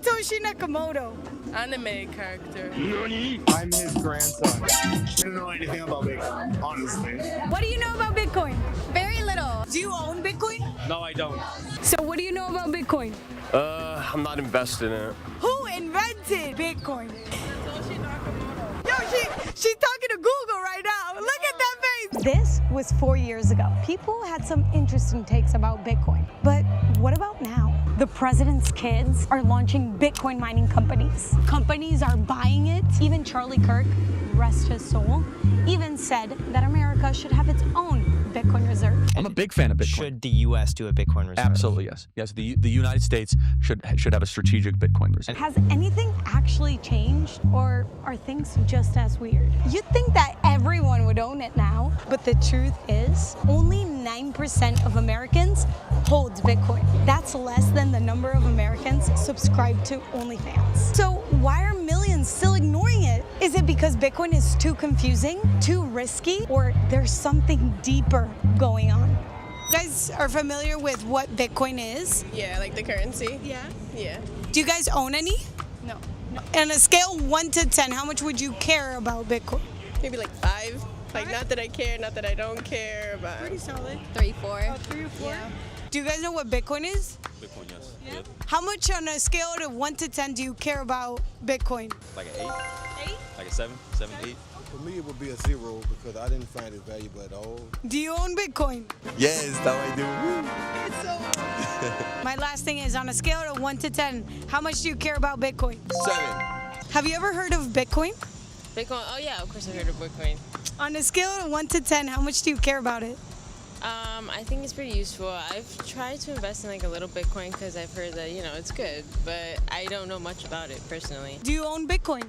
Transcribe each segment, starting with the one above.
Satoshi Nakamoto? Anime character. I'm his grandson. I don't know anything about Bitcoin, honestly. What do you know about Bitcoin? Very little. Do you own Bitcoin? No, I don't. So what do you know about Bitcoin? I'm not invested in it. Who invented Bitcoin? Yo, she's talking to Google right now. Look at that face. This was 4 years ago. People had some interesting takes about Bitcoin. But what about now? The president's kids are launching Bitcoin mining companies. Companies are buying it. Even Charlie Kirk, rest his soul, even said that America should have its own Bitcoin reserve. I'm a big fan of Bitcoin. Should the U.S. do a Bitcoin reserve? Absolutely, yes. Yes, the United States should have a strategic Bitcoin reserve. Has anything actually changed, or are things just as weird? You'd think that everyone would own it now, but the truth is, only 9% of Americans holds Bitcoin. That's less than the number of Americans subscribe to OnlyFans. So why are millions still ignoring it? Is it because Bitcoin is too confusing, too risky, or there's something deeper going on? You guys are familiar with what Bitcoin is? Yeah, like the currency. Yeah. Yeah. Do you guys own any? No. On a scale 1 to 10, how much would you care about Bitcoin? Maybe like 5. Like not that I care, not that I don't care, but Pretty solid. 3, 4. 3 or 4? Yeah. Do you guys know what Bitcoin is? Bitcoin, yes. Yeah. How much on a scale of 1 to 10 do you care about Bitcoin? Like an 8? 8? Like a 7, 8? For me, it would be a 0 because I didn't find it valuable at all. Do you own Bitcoin? Yes, that I do. It's so My last thing is, on a scale of 1 to 10, how much do you care about Bitcoin? 7. Have you ever heard of Bitcoin? Bitcoin. Oh yeah, of course I heard of Bitcoin. On a scale of 1 to 10, how much do you care about it? I think it's pretty useful. I've tried to invest in like a little Bitcoin because I've heard that it's good, but I don't know much about it personally. Do you own Bitcoin?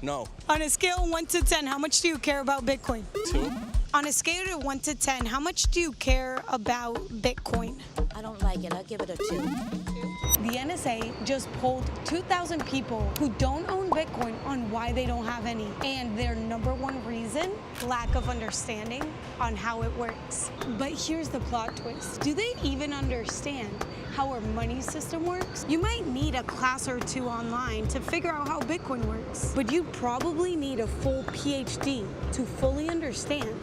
No. On a scale of 1 to 10, how much do you care about Bitcoin? 2. On a scale of 1 to 10, how much do you care about Bitcoin? I don't like it. I'll give it a 2. The NSA just polled 2,000 people who don't own Bitcoin on why they don't have any. And their number one reason, lack of understanding on how it works. But here's the plot twist. Do they even understand how our money system works? You might need a class or 2 online to figure out how Bitcoin works. But you probably need a full PhD to fully understand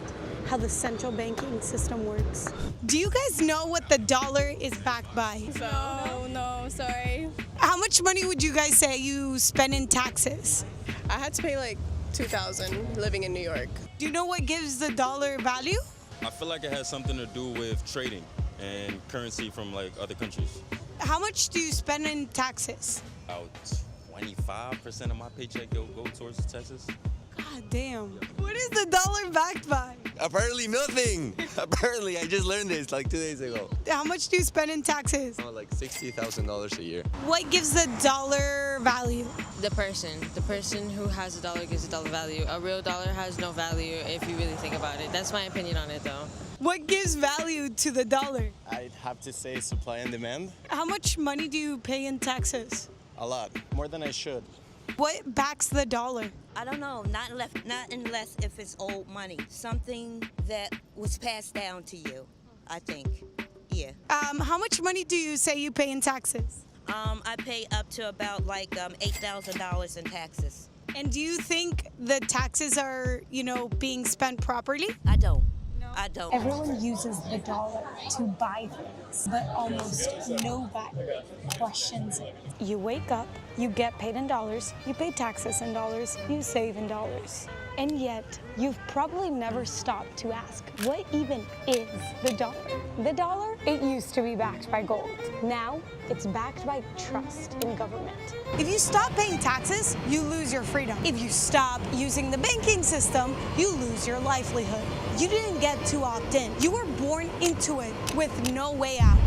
how the central banking system works. Do you guys know what the dollar is backed by? No, sorry. How much money would you guys say you spend in taxes? I had to pay like $2,000 living in New York. Do you know what gives the dollar value? I feel like it has something to do with trading and currency from like other countries. How much do you spend in taxes? About 25% of my paycheck go towards taxes. God damn. What is the dollar backed by? Apparently nothing. Apparently, I just learned this like 2 days ago. How much do you spend in taxes? Like $60,000 a year. What gives the dollar value? The person who has a dollar gives a dollar value. A real dollar has no value if you really think about it. That's my opinion on it though. What gives value to the dollar? I'd have to say supply and demand. How much money do you pay in taxes? A lot. More than I should. What backs the dollar? I don't know. Not unless if it's old money. Something that was passed down to you, I think. Yeah. How much money do you say you pay in taxes? I pay up to about like $8,000 in taxes. And do you think the taxes are, being spent properly? I don't. I don't. Everyone uses the dollar to buy things, but almost nobody questions it. You wake up, you get paid in dollars, you pay taxes in dollars, you save in dollars. And yet, you've probably never stopped to ask, what even is the dollar? The dollar, it used to be backed by gold. Now, it's backed by trust in government. If you stop paying taxes, you lose your freedom. If you stop using the banking system, you lose your livelihood. You didn't get to opt in. You were born into it with no way out.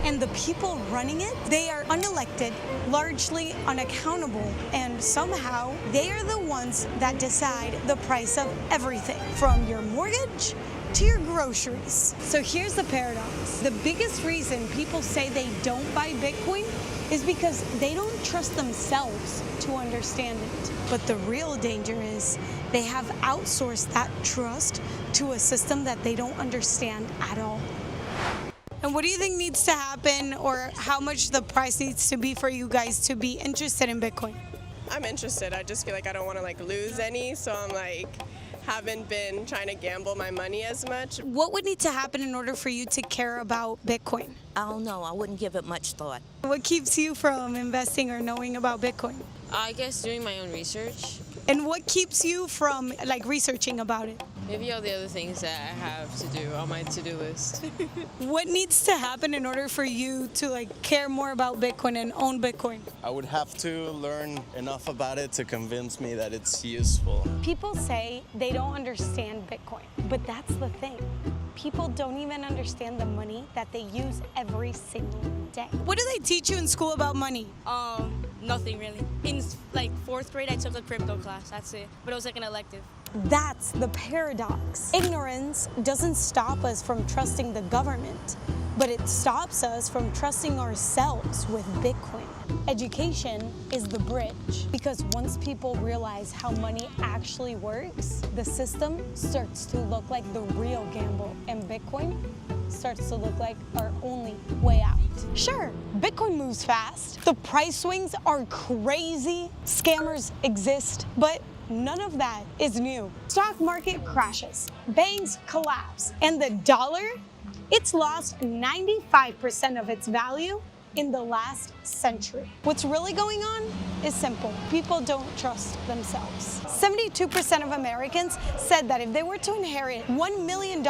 And the people running it, they are unelected, largely unaccountable, and somehow they are the ones that decide the price of everything, from your mortgage to your groceries. So here's the paradox. The biggest reason people say they don't buy Bitcoin is because they don't trust themselves to understand it. But the real danger is they have outsourced that trust to a system that they don't understand at all. And what do you think needs to happen, or how much the price needs to be for you guys to be interested in Bitcoin? I'm interested. I just feel like I don't want to like lose any, so I'm like haven't been trying to gamble my money as much. What would need to happen in order for you to care about Bitcoin? I don't know. I wouldn't give it much thought. What keeps you from investing or knowing about Bitcoin? I guess doing my own research. And what keeps you from like researching about it? Maybe all the other things that I have to do on my to-do list. What needs to happen in order for you to like care more about Bitcoin and own Bitcoin? I would have to learn enough about it to convince me that it's useful. People say they don't understand Bitcoin, but that's the thing. People don't even understand the money that they use every single day. What do they teach you in school about money? Nothing really. In like 4th grade, I took a crypto class. That's it. But it was like an elective. That's the paradox. Ignorance doesn't stop us from trusting the government, but it stops us from trusting ourselves with Bitcoin. Education is the bridge, because once people realize how money actually works, the system starts to look like the real gamble, and Bitcoin starts to look like our only way out. Sure, Bitcoin moves fast. The price swings are crazy. Scammers exist, but none of that is new. Stock market crashes, banks collapse, and the dollar, it's lost 95% of its value in the last century. What's really going on is simple. People don't trust themselves. 72% of Americans said that if they were to inherit $1 million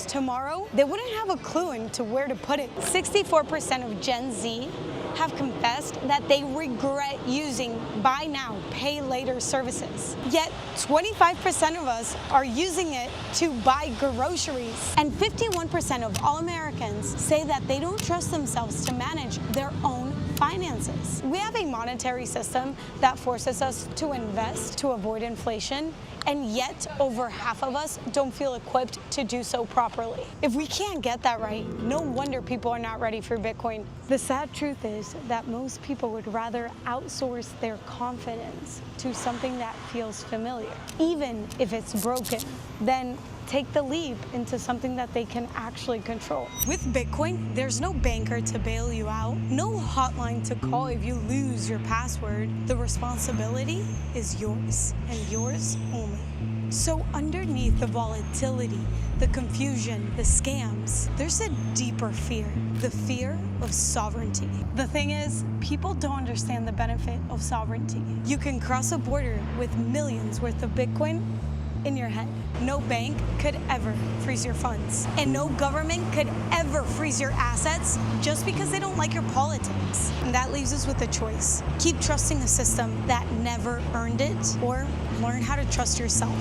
tomorrow, they wouldn't have a clue into where to put it. 64% of Gen Z have confessed that they regret using buy now, pay later services. Yet 25% of us are using it to buy groceries. And 51% of all Americans say that they don't trust themselves to manage their own finances. We have a monetary system that forces us to invest to avoid inflation, and yet over half of us don't feel equipped to do so properly. If we can't get that right, no wonder people are not ready for Bitcoin. The sad truth is that most people would rather outsource their confidence to something that feels familiar, even if it's broken, than take the leap into something that they can actually control. With Bitcoin, there's no banker to bail you out, no hotline to call if you lose your password. The responsibility is yours, and yours only. So underneath the volatility, the confusion, the scams, there's a deeper fear, the fear of sovereignty. The thing is, people don't understand the benefit of sovereignty. You can cross a border with millions worth of Bitcoin in your head. No bank could ever freeze your funds, and no government could ever freeze your assets just because they don't like your politics. And that leaves us with a choice. Keep trusting a system that never earned it, or learn how to trust yourself.